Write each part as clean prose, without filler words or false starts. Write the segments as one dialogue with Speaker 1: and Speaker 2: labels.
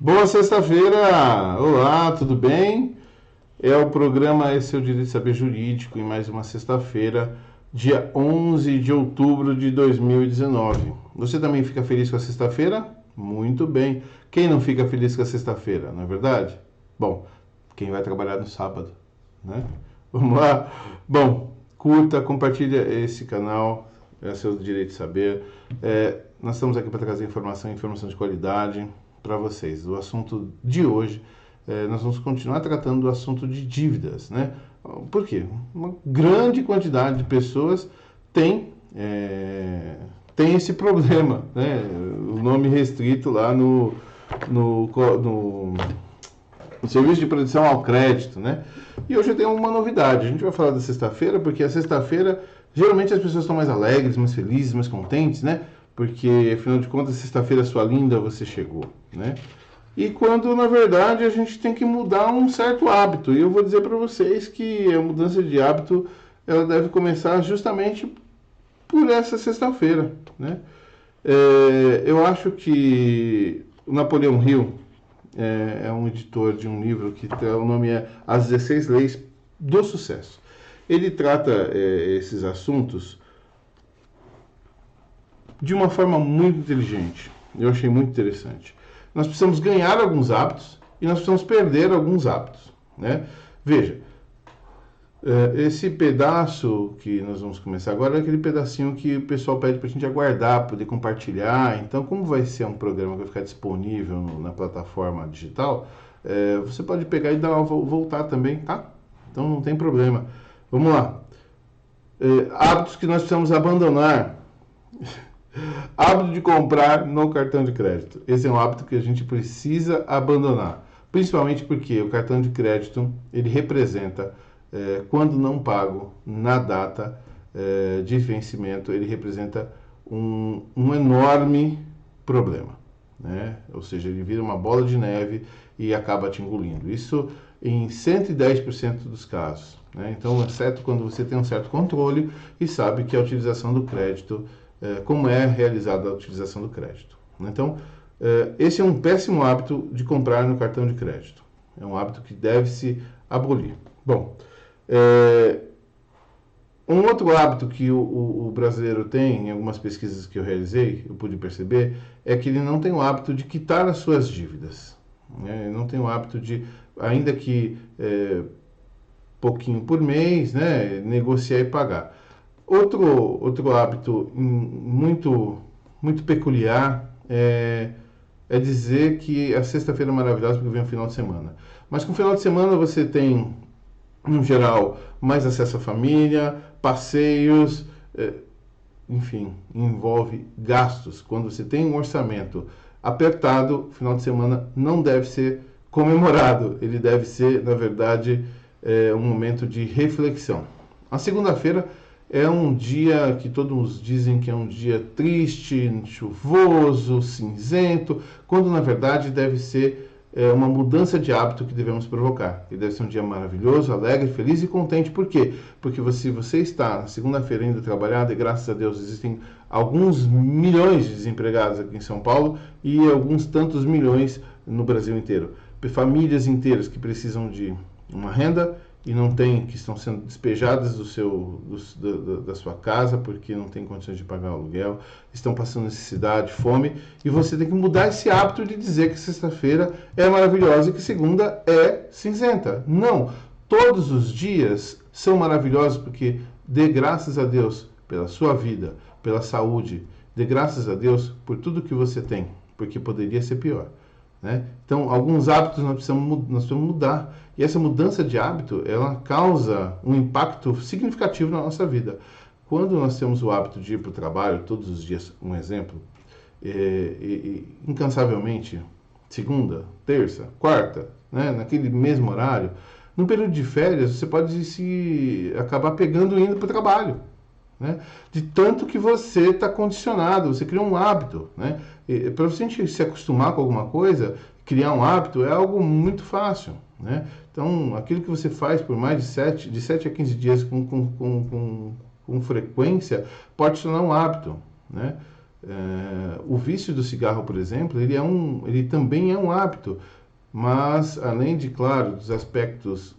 Speaker 1: Boa sexta-feira! Olá, tudo bem? É o programa Esse é o Direito de Saber Jurídico em mais uma sexta-feira, dia 11 de outubro de 2019. Você também fica feliz com a sexta-feira? Muito bem. Quem não fica feliz com a sexta-feira, não é verdade? Bom, quem vai trabalhar no sábado, né? Vamos lá? Bom, curta, compartilha esse canal, é seu direito de saber. Nós estamos aqui para trazer informação de qualidade para vocês. O assunto de hoje, nós vamos continuar tratando do assunto de dívidas, né? Por quê? Uma grande quantidade de pessoas tem esse problema, né? O nome restrito lá no, no o serviço de proteção ao crédito, né? E hoje eu tenho uma novidade. A gente vai falar da sexta-feira, porque a sexta-feira, geralmente as pessoas estão mais alegres, mais felizes, mais contentes, né? Porque, afinal de contas, sexta-feira, sua linda, você chegou, né? E quando, na verdade, a gente tem que mudar um certo hábito. E eu vou dizer para vocês que a mudança de hábito, ela deve começar justamente por essa sexta-feira, né? Eu acho que o Napoleão Hill, é um editor de um livro que o nome é As 16 Leis do Sucesso. Ele trata esses assuntos de uma forma muito inteligente. Eu achei muito interessante. Nós precisamos ganhar alguns hábitos e nós precisamos perder alguns hábitos, né? Veja, esse pedaço que nós vamos começar agora é aquele pedacinho que o pessoal pede para a gente aguardar, poder compartilhar. Então, como vai ser um programa que vai ficar disponível na plataforma digital, você pode pegar e voltar também, tá? Então, não tem problema. Vamos lá. Hábitos que nós precisamos abandonar. Hábito de comprar no cartão de crédito. Esse é um hábito que a gente precisa abandonar. Principalmente porque o cartão de crédito, ele representa, quando não pago na data de vencimento, ele representa um enorme problema, né? Ou seja, ele vira uma bola de neve e acaba te engolindo. Isso em 110% dos casos, né? Então, exceto quando você tem um certo controle e sabe que a utilização do crédito, como é realizada a utilização do crédito. Então, esse é um péssimo hábito de comprar no cartão de crédito. É um hábito que deve se abolir. Bom, um outro hábito que o brasileiro tem, em algumas pesquisas que eu realizei, eu pude perceber, é que ele não tem o hábito de quitar as suas dívidas, né? Ele não tem o hábito de, ainda que pouquinho por mês, né, negociar e pagar. Outro hábito muito, muito peculiar é dizer que a sexta-feira é maravilhosa porque vem o final de semana. Mas com o final de semana você tem, no geral, mais acesso à família, passeios, enfim, envolve gastos. Quando você tem um orçamento apertado, o final de semana não deve ser comemorado. Ele deve ser, na verdade, um momento de reflexão. A segunda-feira é um dia que todos dizem que é um dia triste, chuvoso, cinzento, quando na verdade deve ser uma mudança de hábito que devemos provocar. Ele deve ser um dia maravilhoso, alegre, feliz e contente. Por quê? Porque se você está na segunda-feira ainda trabalhando, e graças a Deus existem alguns milhões de desempregados aqui em São Paulo e alguns tantos milhões no Brasil inteiro. Famílias inteiras que precisam de uma renda e não tem, que estão sendo despejadas da sua casa porque não tem condições de pagar o aluguel, estão passando necessidade, fome, e você tem que mudar esse hábito de dizer que sexta-feira é maravilhosa e que segunda é cinzenta. Não, todos os dias são maravilhosos porque dê graças a Deus pela sua vida, pela saúde, dê graças a Deus por tudo que você tem, porque poderia ser pior, né? Então, alguns hábitos nós precisamos mudar. E essa mudança de hábito, ela causa um impacto significativo na nossa vida. Quando nós temos o hábito de ir para o trabalho todos os dias, um exemplo, incansavelmente, segunda, terça, quarta, né, naquele mesmo horário, no período de férias, você pode se acabar pegando e indo para o trabalho, né? De tanto que você está condicionado, você cria um hábito, né? Para você se acostumar com alguma coisa, criar um hábito é algo muito fácil, né? Então, aquilo que você faz por mais de 7 a 15 dias com frequência, pode se tornar um hábito, né? O vício do cigarro, por exemplo, ele também é um hábito, mas além de, claro, dos aspectos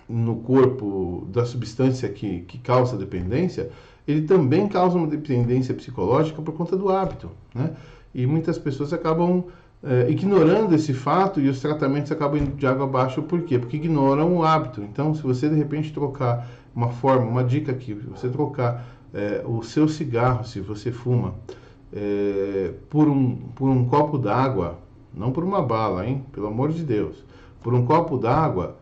Speaker 1: no corpo da substância que causa dependência, ele também causa uma dependência psicológica por conta do hábito, né? E muitas pessoas acabam ignorando esse fato e os tratamentos acabam indo de água abaixo. Por quê? Porque ignoram o hábito. Então, se você de repente trocar uma dica aqui, você trocar o seu cigarro, se você fuma, por um copo d'água, não por uma bala, hein? Pelo amor de Deus, por um copo d'água.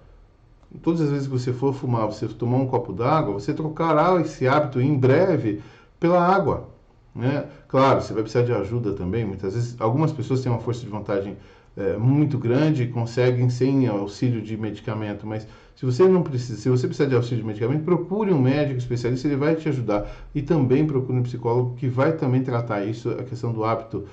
Speaker 1: Todas as vezes que você for fumar, você tomar um copo d'água, você trocará esse hábito em breve pela água, né? Claro, você vai precisar de ajuda também. Muitas vezes, algumas pessoas têm uma força de vontade muito grande e conseguem sem auxílio de medicamento, mas se você precisar de auxílio de medicamento, procure um médico especialista, ele vai te ajudar. E também procure um psicólogo que vai também tratar isso, a questão do hábito,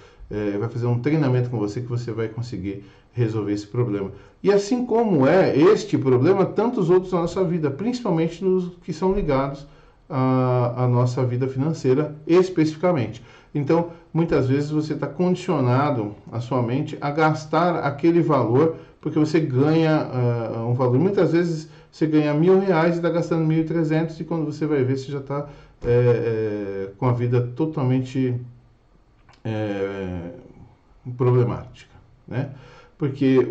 Speaker 1: vai fazer um treinamento com você que você vai conseguir resolver esse problema. E assim como este problema, tantos outros na nossa vida, principalmente nos que são ligados à nossa vida financeira especificamente. Então, muitas vezes você está condicionado a sua mente a gastar aquele valor, porque você ganha um valor. Muitas vezes você ganha R$1.000 e está gastando 1.300, e quando você vai ver, você já está com a vida totalmente problemática, né? Porque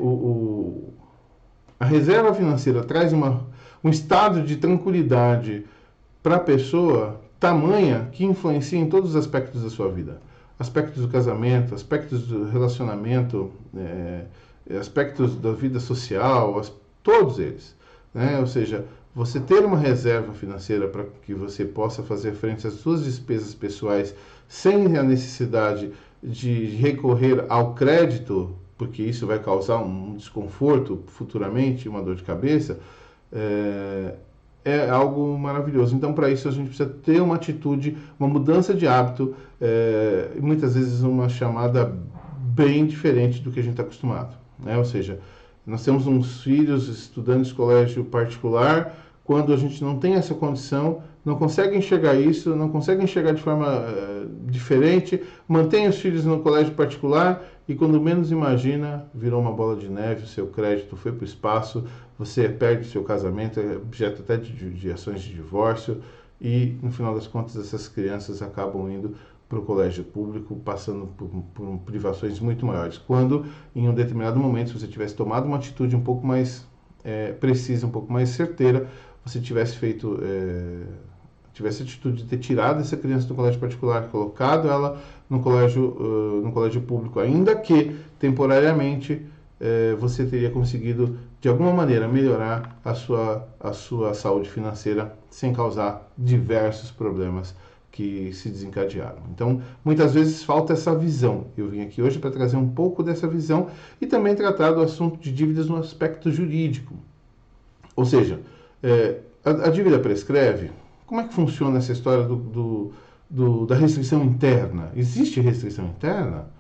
Speaker 1: a reserva financeira traz um estado de tranquilidade para a pessoa tamanha que influencia em todos os aspectos da sua vida. Aspectos do casamento, aspectos do relacionamento, aspectos da vida social, todos eles, né? Ou seja, você ter uma reserva financeira para que você possa fazer frente às suas despesas pessoais sem a necessidade de recorrer ao crédito, porque isso vai causar um desconforto futuramente, uma dor de cabeça, é algo maravilhoso. Então, para isso, a gente precisa ter uma atitude, uma mudança de hábito, e muitas vezes uma chamada bem diferente do que a gente está acostumado, né? Ou seja, nós temos uns filhos estudando em colégio particular, quando a gente não tem essa condição, não consegue enxergar isso, não consegue enxergar de forma diferente, mantém os filhos no colégio particular e quando menos imagina, virou uma bola de neve, o seu crédito foi para o espaço, você perde o seu casamento, é objeto até de ações de divórcio e, no final das contas, essas crianças acabam indo para o colégio público, passando por privações muito maiores. Quando, em um determinado momento, se você tivesse tomado uma atitude um pouco mais precisa, um pouco mais certeira, você tivesse atitude de ter tirado essa criança do colégio particular, colocado ela no colégio público, ainda que temporariamente você teria conseguido de alguma maneira melhorar a sua saúde financeira sem causar diversos problemas que se desencadearam. Então, muitas vezes falta essa visão. Eu vim aqui hoje para trazer um pouco dessa visão e também tratar do assunto de dívidas no aspecto jurídico. Ou seja, a dívida prescreve. Como é que funciona essa história da restrição interna? Existe restrição interna?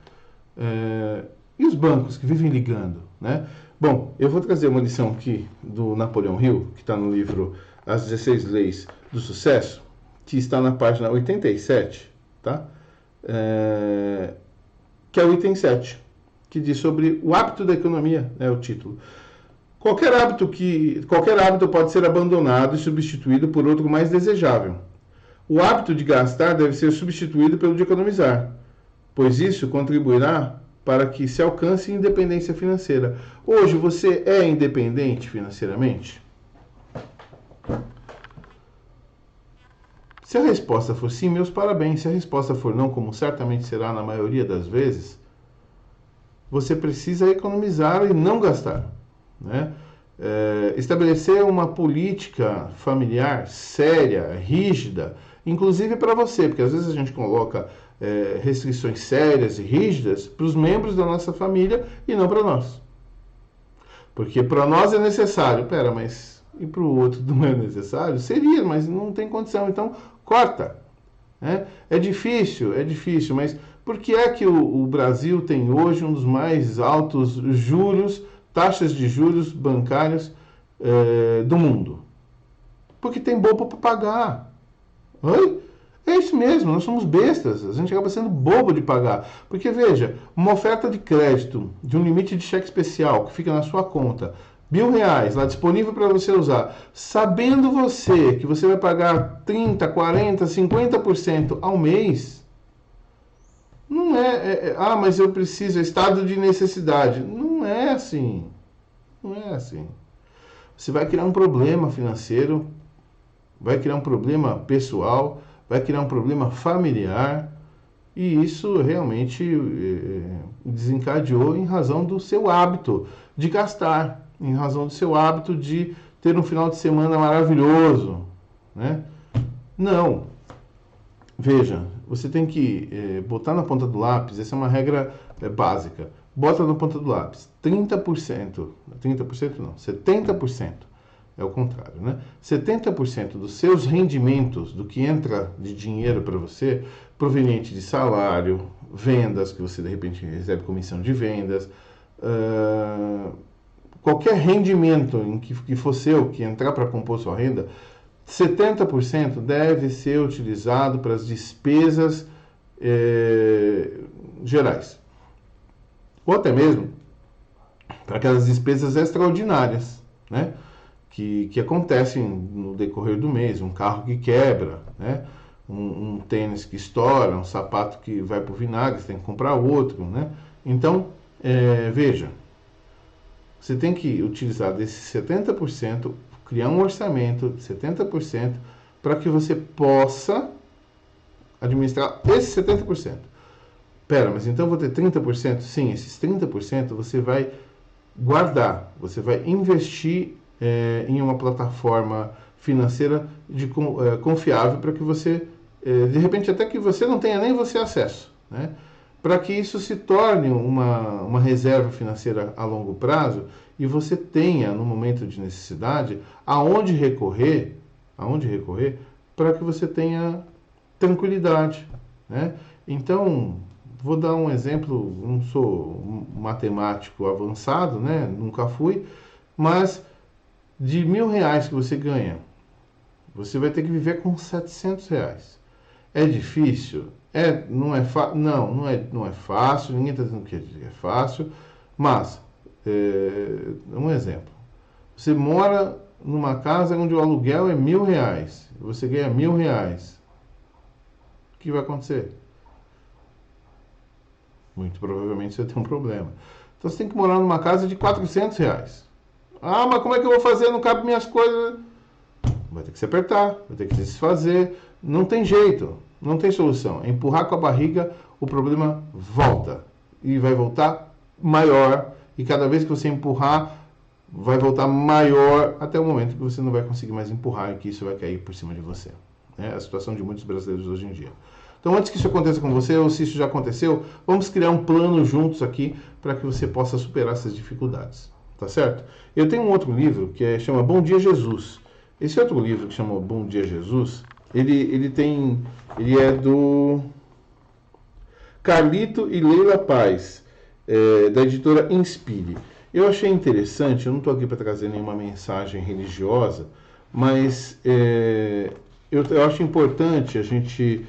Speaker 1: E os bancos que vivem ligando, né? Bom, eu vou trazer uma lição aqui do Napoleão Hill, que está no livro As 16 Leis do Sucesso, que está na página 87, tá? Que é o item 7, que diz sobre o hábito da economia, é o título. Qualquer hábito pode ser abandonado e substituído por outro mais desejável. O hábito de gastar deve ser substituído pelo de economizar, pois isso contribuirá para que se alcance independência financeira. Hoje você é independente financeiramente? Se a resposta for sim, meus parabéns. Se a resposta for não, como certamente será na maioria das vezes, você precisa economizar e não gastar, né? Estabelecer uma política familiar séria, rígida, inclusive para você, porque às vezes a gente coloca restrições sérias e rígidas para os membros da nossa família e não para nós. Porque para nós é necessário, mas e para o outro não é necessário? Seria, mas não tem condição, então corta, né? É difícil, mas por que é que o Brasil tem hoje um dos mais altos juros, taxas de juros bancários do mundo? Porque tem bobo para pagar. Oi? É isso mesmo, nós somos bestas, a gente acaba sendo bobo de pagar. Porque veja, uma oferta de crédito de um limite de cheque especial que fica na sua conta, R$ 1.000 lá disponível para você usar, sabendo você que você vai pagar 30, 40, 50% ao mês, não ah, mas eu preciso, é estado de necessidade. Não é assim, não é assim. Você vai criar um problema financeiro, vai criar um problema pessoal, vai criar um problema familiar, e isso realmente desencadeou em razão do seu hábito de gastar, em razão do seu hábito de ter um final de semana maravilhoso, né? Não. Veja, você tem que botar na ponta do lápis, essa é uma regra básica. Bota na ponta do lápis, 30%, 30% não, 70%. É o contrário, né? 70% dos seus rendimentos, do que entra de dinheiro para você, proveniente de salário, vendas, que você de repente recebe comissão de vendas, qualquer rendimento em que for seu, que entrar para compor sua renda, 70% deve ser utilizado para as despesas gerais. Ou até mesmo para aquelas despesas extraordinárias, né? Que acontecem no decorrer do mês, um carro que quebra, né? Um tênis que estoura, um sapato que vai para o vinagre, você tem que comprar outro, né? Então, veja, você tem que utilizar desses 70%, criar um orçamento de 70% para que você possa administrar esses 70%. Pera, mas então eu vou ter 30%? Sim, esses 30% você vai guardar, você vai investir em uma plataforma financeira confiável para que você, de repente até que você não tenha nem você acesso, né? Para que isso se torne uma reserva financeira a longo prazo e você tenha, no momento de necessidade, aonde recorrer para que você tenha tranquilidade, né? Então, vou dar um exemplo, não sou um matemático avançado, né? Nunca fui, mas de R$ 1.000 que você ganha, você vai ter que viver com R$ 700. É difícil? Não é fácil, ninguém está dizendo que é fácil, mas, um exemplo, você mora numa casa onde o aluguel é R$ 1.000, você ganha R$ 1.000, o que vai acontecer? Muito provavelmente você tem um problema. Então você tem que morar numa casa de R$ 400. Ah, mas como é que eu vou fazer? Não cabe minhas coisas. Vai ter que se apertar, vai ter que se desfazer. Não tem jeito, não tem solução. É empurrar com a barriga, o problema volta. E vai voltar maior. E cada vez que você empurrar, vai voltar maior até o momento que você não vai conseguir mais empurrar e que isso vai cair por cima de você. É a situação de muitos brasileiros hoje em dia. Então, antes que isso aconteça com você, ou se isso já aconteceu, vamos criar um plano juntos aqui para que você possa superar essas dificuldades. Tá certo? Eu tenho um outro livro que chama Bom Dia Jesus. Esse outro livro que chama Bom Dia Jesus, ele é do Carlito e Leila Paz, da editora Inspire. Eu achei interessante, eu não estou aqui para trazer nenhuma mensagem religiosa, mas eu acho importante a gente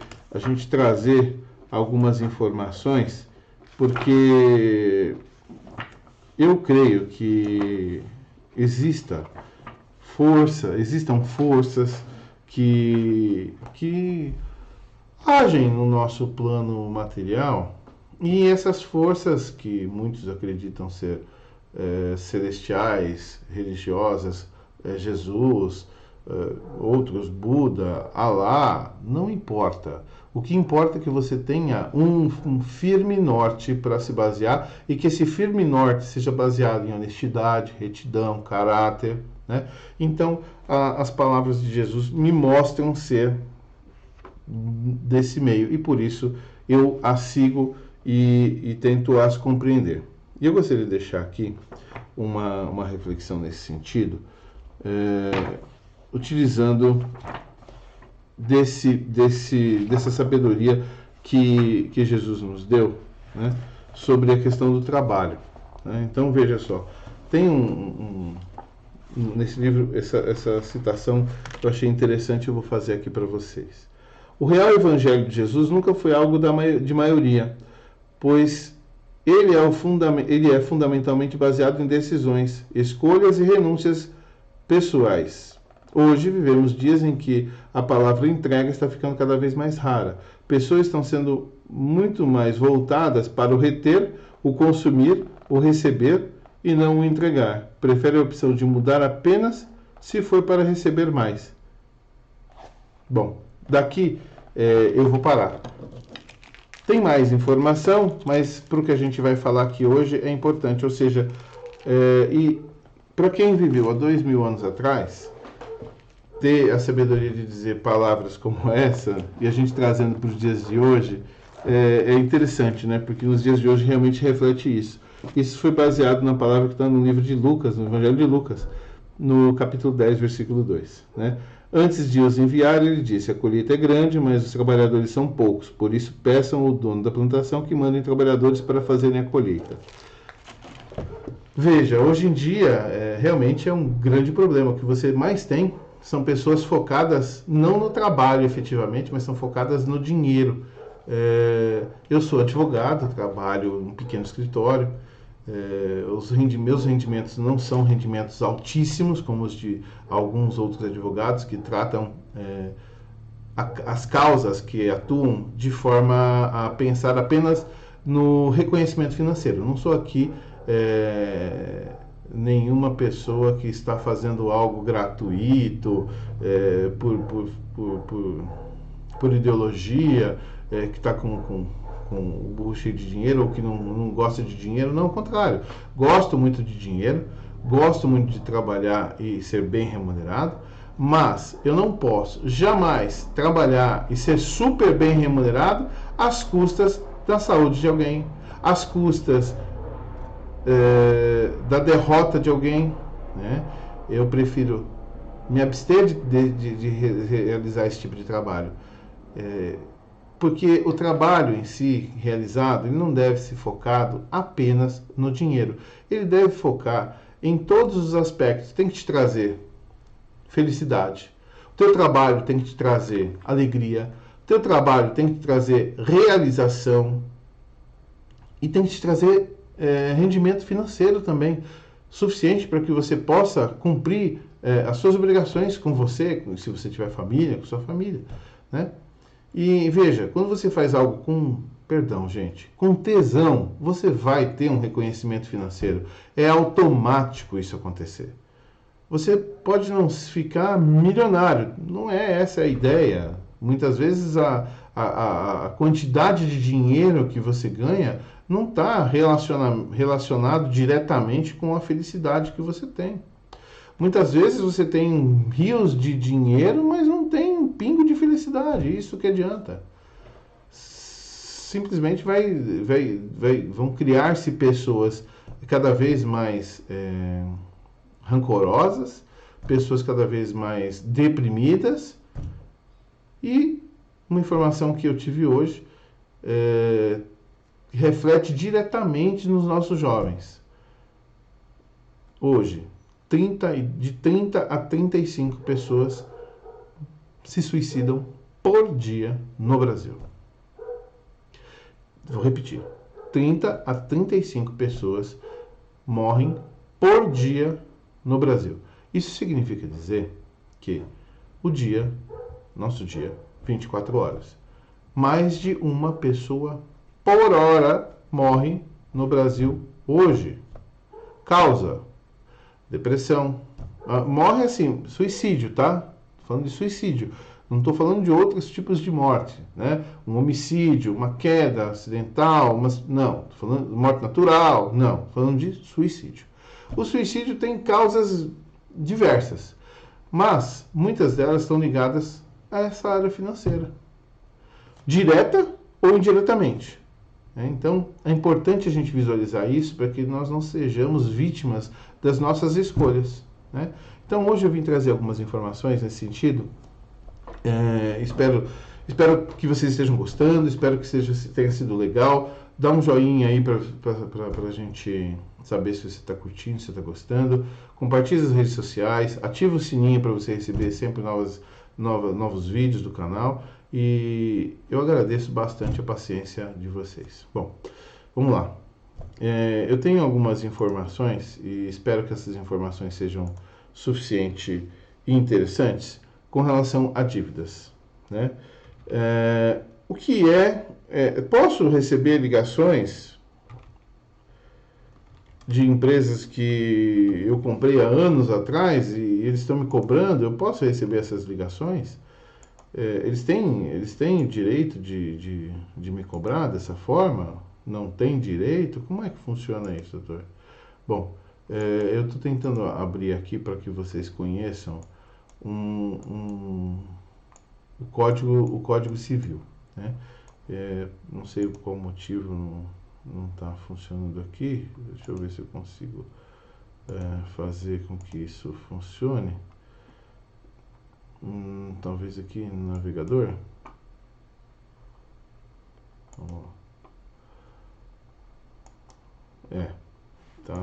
Speaker 1: trazer algumas informações, porque eu creio que existam forças que agem no nosso plano material, e essas forças que muitos acreditam ser celestiais, religiosas, Jesus, outros, Buda, Alá, não importa. O que importa é que você tenha um firme norte para se basear e que esse firme norte seja baseado em honestidade, retidão, caráter, né? Então, as palavras de Jesus me mostram ser desse meio e por isso eu as sigo e tento as compreender. E eu gostaria de deixar aqui uma reflexão nesse sentido, utilizando dessa sabedoria que Jesus nos deu, né, sobre a questão do trabalho, né? Então veja só, tem nesse livro essa citação que eu achei interessante, eu vou fazer aqui para vocês. O real evangelho de Jesus nunca foi algo de maioria, pois ele é fundamentalmente baseado em decisões, escolhas e renúncias pessoais. Hoje vivemos dias em que a palavra entrega está ficando cada vez mais rara. Pessoas estão sendo muito mais voltadas para o reter, o consumir, o receber e não o entregar. Prefere a opção de mudar apenas se for para receber mais. Bom, daqui eu vou parar. Tem mais informação, mas para o que a gente vai falar aqui hoje é importante. Ou seja, e para quem viveu há 2000 anos atrás, ter a sabedoria de dizer palavras como essa, e a gente trazendo para os dias de hoje, é interessante, né? Porque nos dias de hoje realmente reflete isso. Isso foi baseado na palavra que está no livro de Lucas, no Evangelho de Lucas, no capítulo 10, versículo 2, né? Antes de os enviar, ele disse: a colheita é grande, mas os trabalhadores são poucos. Por isso, peçam ao dono da plantação que mandem trabalhadores para fazerem a colheita. Veja, hoje em dia, realmente é um grande problema. O que você mais tem são pessoas focadas não no trabalho efetivamente, mas são focadas no dinheiro. Eu sou advogado, trabalho em um pequeno escritório. Meus rendimentos não são rendimentos altíssimos, como os de alguns outros advogados que tratam as causas que atuam de forma a pensar apenas no reconhecimento financeiro. Eu não sou aqui nenhuma pessoa que está fazendo algo gratuito por ideologia, que está com o burro cheio de dinheiro ou que não gosta de dinheiro. Não, ao contrário. Gosto muito de dinheiro, gosto muito de trabalhar e ser bem remunerado, mas eu não posso jamais trabalhar e ser super bem remunerado às custas da saúde de alguém, às custas da derrota de alguém, né? Eu prefiro me abster de realizar esse tipo de trabalho. Porque o trabalho em si realizado, ele não deve ser focado apenas no dinheiro. Ele deve focar em todos os aspectos. Tem que te trazer felicidade. O teu trabalho tem que te trazer alegria. O teu trabalho tem que te trazer realização. E tem que te trazer rendimento financeiro também, suficiente para que você possa cumprir as suas obrigações com você, se você tiver família, com sua família, né? E veja, quando você faz algo com tesão, você vai ter um reconhecimento financeiro. É automático isso acontecer. Você pode não ficar milionário, não é essa a ideia. Muitas vezes a quantidade de dinheiro que você ganha não está relacionado diretamente com a felicidade que você tem. Muitas vezes você tem rios de dinheiro, mas não tem um pingo de felicidade. Isso que adianta. Simplesmente vão criar-se pessoas cada vez mais rancorosas, pessoas cada vez mais deprimidas. E uma informação que eu tive hoje reflete diretamente nos nossos jovens. Hoje, de 30 a 35 pessoas se suicidam por dia no Brasil. Vou repetir. 30 a 35 pessoas morrem por dia no Brasil. Isso significa dizer que nosso dia, 24 horas, mais de uma pessoa por hora morre no Brasil hoje. Causa: depressão. Morre assim, suicídio, tá? Tô falando de suicídio. Não estou falando de outros tipos de morte, né? Um homicídio, uma queda acidental, não. Estou falando de morte natural, não. Estou falando de suicídio. O suicídio tem causas diversas, mas muitas delas estão ligadas a essa área financeira, direta ou indiretamente. Então, é importante a gente visualizar isso para que nós não sejamos vítimas das nossas escolhas, né? Então, hoje eu vim trazer algumas informações nesse sentido. Espero que vocês estejam gostando, espero que tenha sido legal. Dá um joinha aí para a gente saber se você está curtindo, se você está gostando. Compartilhe nas redes sociais, ativa o sininho para você receber sempre novos vídeos do canal. E eu agradeço bastante a paciência de vocês. Bom, vamos lá. Eu tenho algumas informações e espero que essas informações sejam suficientes e interessantes com relação a dívidas, né? O que posso receber ligações de empresas que eu comprei há anos atrás e eles estão me cobrando? Eu posso receber essas ligações? Eles têm direito de me cobrar dessa forma? Não tem direito? Como é que funciona isso, doutor? Bom, eu estou tentando abrir aqui para que vocês conheçam o Código Civil, né? Não sei qual motivo não está funcionando aqui. Deixa eu ver se eu consigo fazer com que isso funcione. Talvez aqui no navegador. Vamos lá. Tá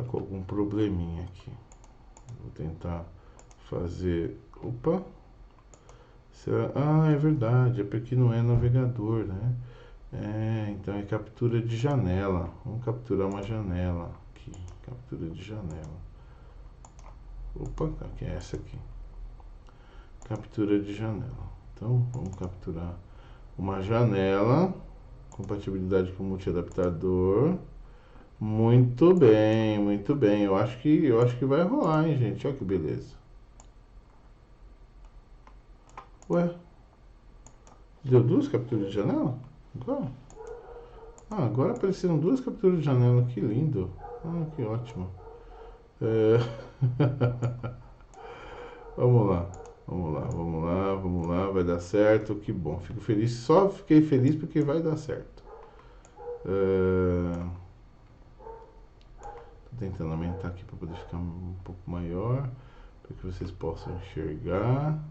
Speaker 1: com algum probleminha aqui. Vou tentar fazer. Opa! É verdade, é porque não é navegador, né? Então é captura de janela. Vamos capturar uma janela aqui. Captura de janela. Opa, que é essa aqui? Captura de janela. Então vamos capturar uma janela. Compatibilidade com multiadaptador. Muito bem, muito bem. Eu acho que vai rolar, hein, gente? Olha que beleza. Ué? Deu duas capturas de janela? Agora? Agora apareceram duas capturas de janela. Que lindo. Que ótimo. Vamos lá. Vai dar certo. Que bom. Fico feliz. Só fiquei feliz porque vai dar certo. Tô tentando aumentar aqui para poder ficar um pouco maior, para que vocês possam enxergar.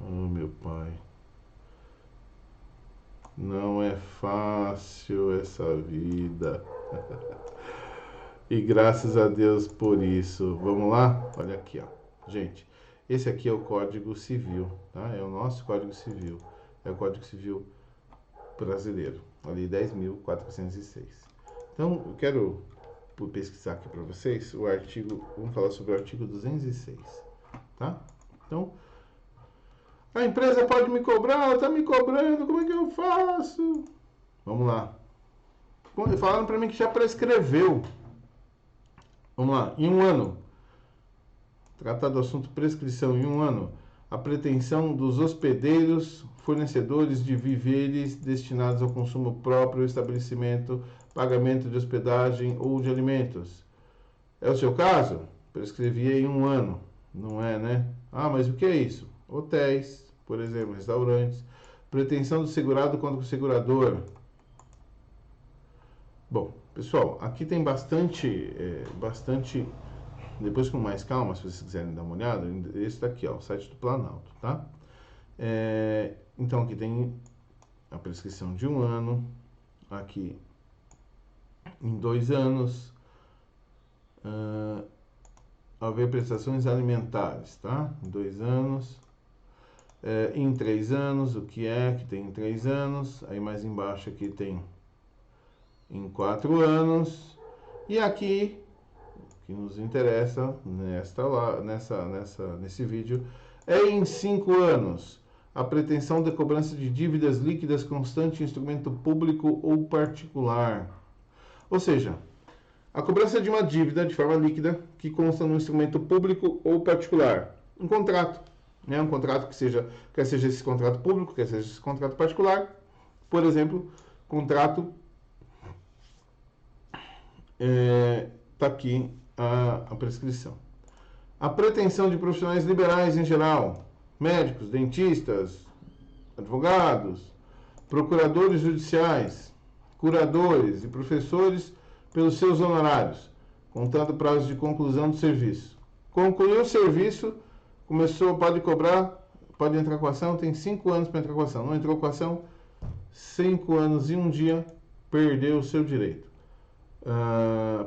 Speaker 1: Oh, meu pai. Não é fácil essa vida. E graças a Deus por isso. Vamos lá? Olha aqui, ó. Gente, esse aqui é o Código Civil, tá? É o nosso Código Civil. É o Código Civil brasileiro. Ali 10.406. Então, eu quero pesquisar aqui para vocês o artigo. Vamos falar sobre o artigo 206, tá? Então, a empresa pode me cobrar, ela tá me cobrando, como é que eu faço? Vamos lá. Falaram para mim que já prescreveu. Vamos lá. Em um ano. Tratar do assunto prescrição em um ano. A pretensão dos hospedeiros, fornecedores de víveres destinados ao consumo próprio, estabelecimento, pagamento de hospedagem ou de alimentos. É o seu caso? Prescrevia em um ano. Não é, né? Mas o que é isso? Hotéis, por exemplo, restaurantes. Pretensão do segurado contra o segurador. Bom, pessoal, aqui tem bastante, depois com mais calma, se vocês quiserem dar uma olhada, esse daqui, ó, o site do Planalto, tá? Então aqui tem a prescrição de um ano, aqui em 2 anos, haver prestações alimentares, tá? Em 2 anos, em 3 anos, o que tem em 3 anos, aí mais embaixo aqui tem em 4 anos, e aqui, que nos interessa nesse vídeo, é em 5 anos. A pretensão de cobrança de dívidas líquidas constante em instrumento público ou particular. Ou seja, a cobrança de uma dívida de forma líquida que consta num instrumento público ou particular. Um contrato, né? Um contrato quer seja esse contrato público, quer seja esse contrato particular. Por exemplo, contrato está aqui a prescrição. A pretensão de profissionais liberais em geral, médicos, dentistas, advogados, procuradores judiciais, curadores e professores pelos seus honorários, contando prazo de conclusão do serviço. Concluiu o serviço, pode cobrar, pode entrar com a ação, tem 5 anos para entrar com a ação. Não entrou com a ação, 5 anos e 1 dia, perdeu o seu direito.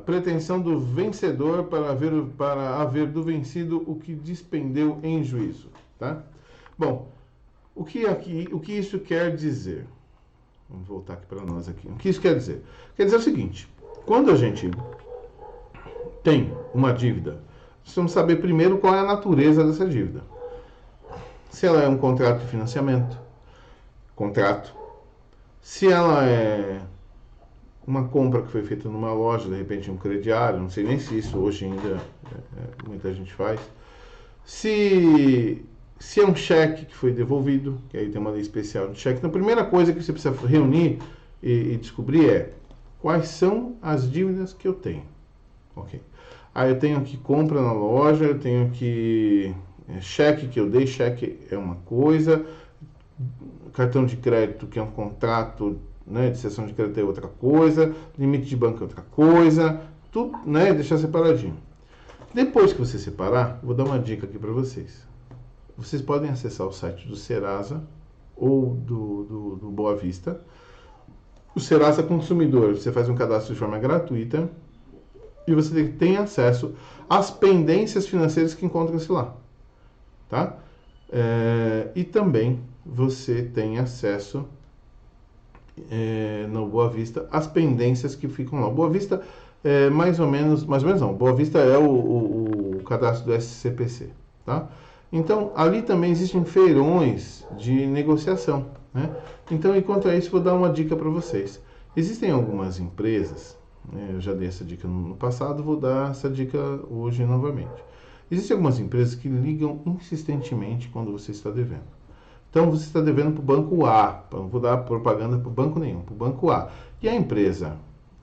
Speaker 1: Pretensão do vencedor para haver do vencido o que despendeu em juízo. tá? Bom, o que isso quer dizer? Vamos voltar aqui para nós aqui. O que isso quer dizer? Quer dizer o seguinte, quando a gente tem uma dívida, precisamos saber primeiro qual é a natureza dessa dívida. Se ela é um contrato de financiamento, contrato. Se ela é uma compra que foi feita numa loja, de repente um crediário, não sei nem se isso hoje ainda muita gente faz. Se é um cheque que foi devolvido, que aí tem uma lei especial de cheque. Então, a primeira coisa que você precisa reunir e descobrir é quais são as dívidas que eu tenho. Ok. Aí eu tenho aqui compra na loja, eu tenho aqui cheque que eu dei, cheque é uma coisa, cartão de crédito que é um contrato, né, de cessão de crédito é outra coisa, limite de banco é outra coisa, tudo, né, deixar separadinho. Depois que você separar, vou dar uma dica aqui para vocês. Vocês podem acessar o site do Serasa ou do Boa Vista. O Serasa Consumidor, você faz um cadastro de forma gratuita e você tem acesso às pendências financeiras que encontram-se lá, tá? E também você tem acesso no Boa Vista às pendências que ficam lá. Boa Vista mais ou menos não. Boa Vista é o cadastro do SCPC, tá? Então, ali também existem feirões de negociação, né? Então, enquanto a isso, vou dar uma dica para vocês. Existem algumas empresas, né, eu já dei essa dica no passado, vou dar essa dica hoje novamente. Existem algumas empresas que ligam insistentemente quando você está devendo. Então, você está devendo para o banco A, não vou dar propaganda para o banco nenhum, para o banco A. E a empresa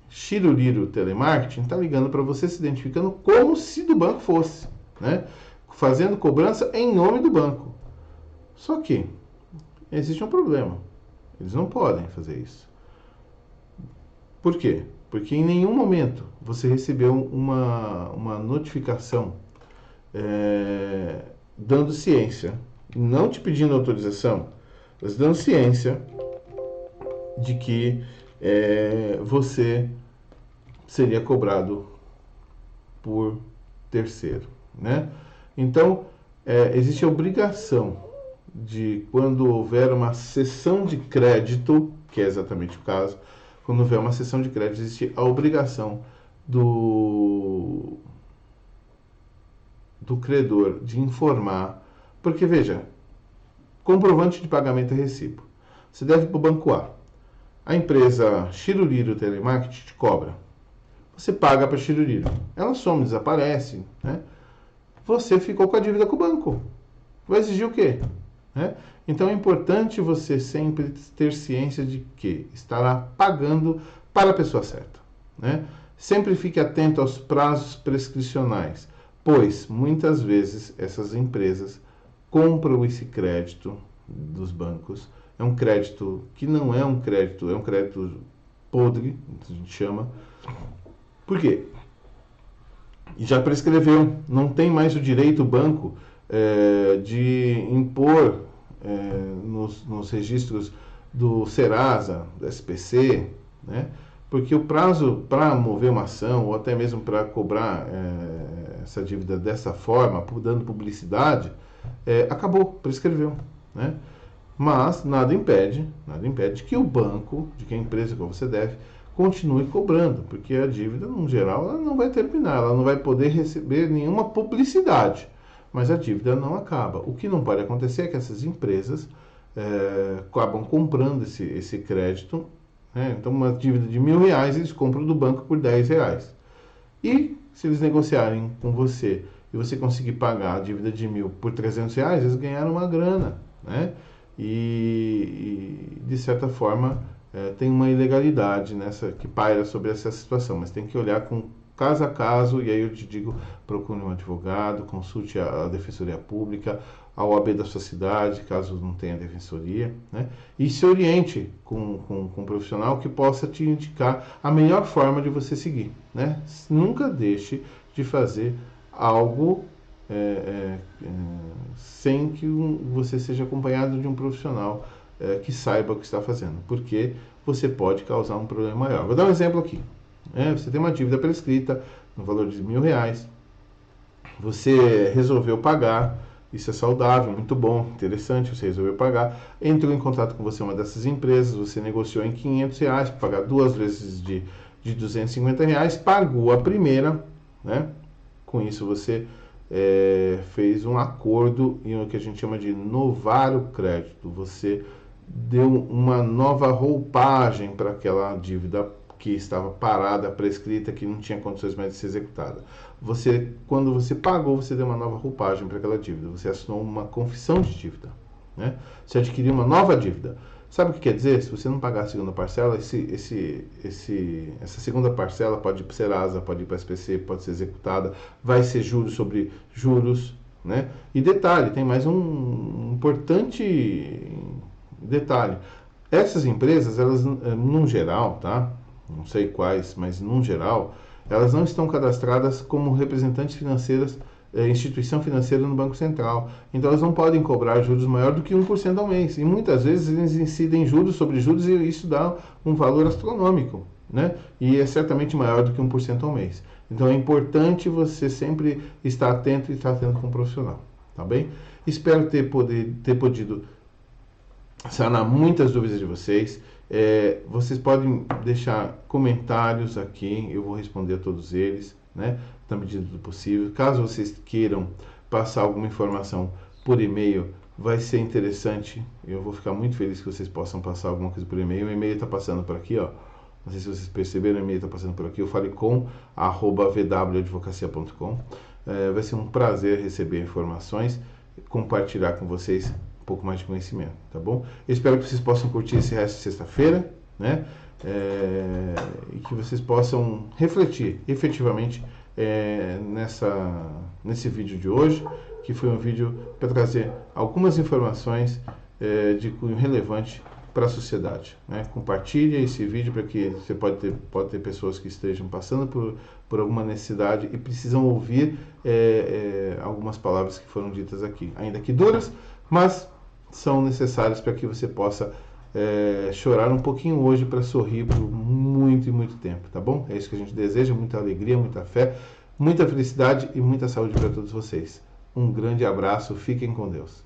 Speaker 1: Xiruliro Telemarketing está ligando para você, se identificando como se do banco fosse, né? Fazendo cobrança em nome do banco. Só que existe um problema. Eles não podem fazer isso. Por quê? Porque em nenhum momento você recebeu uma notificação dando ciência, não te pedindo autorização, mas dando ciência de que você seria cobrado por terceiro, né? Então, existe a obrigação de, quando houver uma cessão de crédito, que é exatamente o caso, quando houver uma cessão de crédito, existe a obrigação do credor de informar, porque veja, comprovante de pagamento é recíproco. Você deve para o banco A. A empresa Xiruliro Telemarketing te cobra. Você paga para a Xiruliro. Ela some, desaparece, né? Você ficou com a dívida com o banco. Vai exigir o quê? Né? Então é importante você sempre ter ciência de que estará pagando para a pessoa certa, né? Sempre fique atento aos prazos prescricionais, pois muitas vezes essas empresas compram esse crédito dos bancos. É um crédito que não é um crédito, é um crédito podre, a gente chama. Por quê? Já prescreveu, não tem mais o direito o banco de impor nos registros do Serasa, do SPC, né? Porque o prazo para mover uma ação ou até mesmo para cobrar essa dívida dessa forma, dando publicidade, acabou, prescreveu, né? Mas nada impede que o banco, de que a empresa que você deve, continue cobrando, porque a dívida, no geral, ela não vai terminar, ela não vai poder receber nenhuma publicidade, mas a dívida não acaba. O que não pode acontecer é que essas empresas acabam comprando esse crédito, né? Então, uma dívida de R$1.000, eles compram do banco por R$10. E se eles negociarem com você e você conseguir pagar a dívida de 1.000 por R$300, eles ganharam uma grana, né? E de certa forma, tem uma ilegalidade nessa que paira sobre essa situação, mas tem que olhar com caso a caso, e aí eu te digo, procure um advogado, consulte a Defensoria Pública, a OAB da sua cidade, caso não tenha defensoria, né? E se oriente com um profissional que possa te indicar a melhor forma de você seguir, né? Nunca deixe de fazer algo sem que você seja acompanhado de um profissional que saiba o que está fazendo, porque você pode causar um problema maior. Vou dar um exemplo aqui. Você tem uma dívida prescrita no valor de R$1.000, você resolveu pagar Isso é saudável, muito bom, interessante, você resolveu pagar. Entrou em contato com você uma dessas empresas, você negociou em R$ 500 para pagar 2 vezes de R$ 250, pagou a primeira, né? Com isso você fez um acordo em o que a gente chama de novar o crédito. Você deu uma nova roupagem para aquela dívida que estava parada, prescrita, que não tinha condições mais de ser executada. Quando você pagou, você deu uma nova roupagem para aquela dívida. Você assinou uma confissão de dívida, né? Você adquiriu uma nova dívida. Sabe o que quer dizer? Se você não pagar a segunda parcela, essa segunda parcela pode ir para o Serasa, pode ir para a SPC, pode ser executada, vai ser juros sobre juros, né? E detalhe, tem mais um importante detalhe. Essas empresas, elas, num geral, tá? Não sei quais, mas num geral, elas não estão cadastradas como representantes financeiras, instituição financeira no Banco Central. Então, elas não podem cobrar juros maior do que 1% ao mês. E muitas vezes eles incidem juros sobre juros e isso dá um valor astronômico, né? E é certamente maior do que 1% ao mês. Então, é importante você sempre estar atento e estar atento com um profissional, tá bem? Espero ter podido sanar muitas dúvidas de vocês. Vocês podem deixar comentários aqui, eu vou responder a todos eles, né, na medida do possível. Caso vocês queiram passar alguma informação por e-mail, vai ser interessante, eu vou ficar muito feliz que vocês possam passar alguma coisa por e-mail. O e-mail está passando por aqui, ó. Não sei se vocês perceberam, o e-mail está passando por aqui, eu falecom@vwadvocacia.com. Vai ser um prazer receber informações, compartilhar com vocês um pouco mais de conhecimento, tá bom? Eu espero que vocês possam curtir esse resto de sexta-feira, né? E que vocês possam refletir efetivamente nesse vídeo de hoje, que foi um vídeo para trazer algumas informações de cunho relevante para a sociedade, né? Compartilhe esse vídeo para que você pode ter pessoas que estejam passando por alguma necessidade e precisam ouvir algumas palavras que foram ditas aqui, ainda que duras, mas são necessárias para que você possa chorar um pouquinho hoje para sorrir por muito e muito tempo, tá bom? É isso que a gente deseja, muita alegria, muita fé, muita felicidade e muita saúde para todos vocês. Um grande abraço, fiquem com Deus.